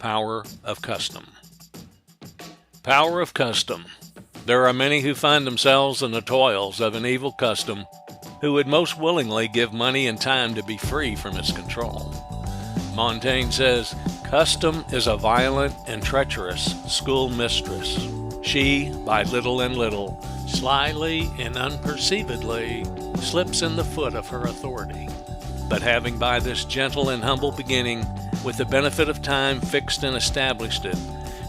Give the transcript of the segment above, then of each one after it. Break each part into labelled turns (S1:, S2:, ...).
S1: Power of custom. Power of custom. There are many who find themselves in the toils of an evil custom who would most willingly give money and time to be free from its control. Montaigne says, "Custom is a violent and treacherous schoolmistress. She, by little and little, slyly and unperceivedly, slips in the foot of her authority. But having by this gentle and humble beginning, with the benefit of time fixed and established it,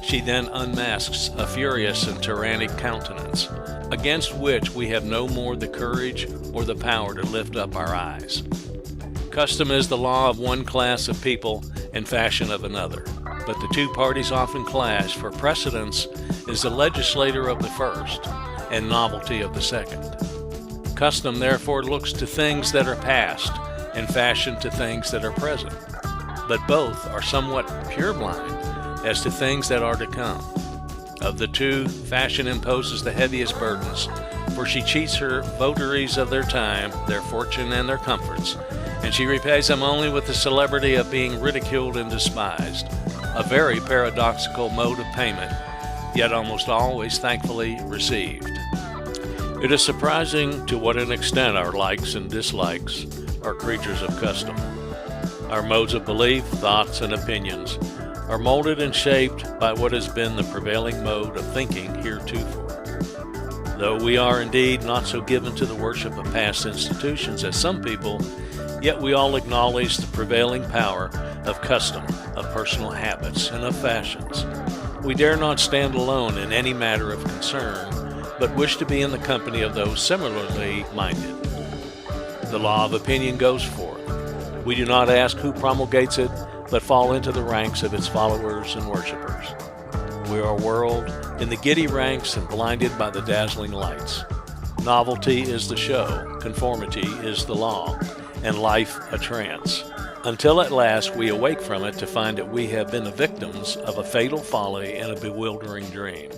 S1: she then unmasks a furious and tyrannic countenance, against which we have no more the courage or the power to lift up our eyes. Custom is the law of one class of people and fashion of another, but the two parties often clash, for precedence is the legislator of the first, and novelty of the second. Custom therefore looks to things that are past, and fashion to things that are present, but both are somewhat purblind as to things that are to come. Of the two, fashion imposes the heaviest burdens, for she cheats her votaries of their time, their fortune, and their comforts, and she repays them only with the celebrity of being ridiculed and despised, a very paradoxical mode of payment, yet almost always thankfully received. It is surprising to what an extent our likes and dislikes are creatures of custom. Our modes of belief, thoughts, and opinions are molded and shaped by what has been the prevailing mode of thinking heretofore. Though we are indeed not so given to the worship of past institutions as some people, yet we all acknowledge the prevailing power of custom, of personal habits, and of fashions. We dare not stand alone in any matter of concern, but wish to be in the company of those similarly minded. The law of opinion goes forth. We do not ask who promulgates it, but fall into the ranks of its followers and worshipers. We are whirled in the giddy ranks and blinded by the dazzling lights. Novelty is the show, conformity is the law, and life a trance, until at last we awake from it to find that we have been the victims of a fatal folly and a bewildering dream.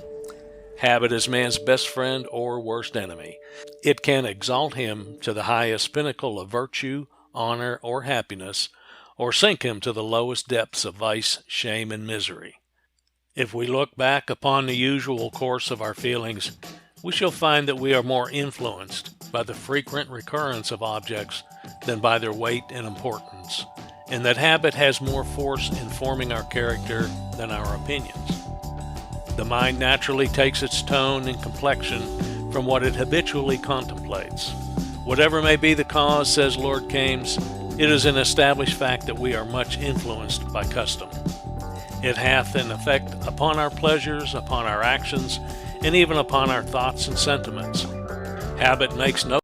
S1: Habit is man's best friend or worst enemy. It can exalt him to the highest pinnacle of virtue, honor, or happiness, or sink him to the lowest depths of vice, shame, and misery. If we look back upon the usual course of our feelings, we shall find that we are more influenced by the frequent recurrence of objects than by their weight and importance, and that habit has more force in forming our character than our opinions. The mind naturally takes its tone and complexion from what it habitually contemplates. Whatever may be the cause, says Lord Kames, it is an established fact that we are much influenced by custom. It hath an effect upon our pleasures, upon our actions, and even upon our thoughts and sentiments. Habit makes no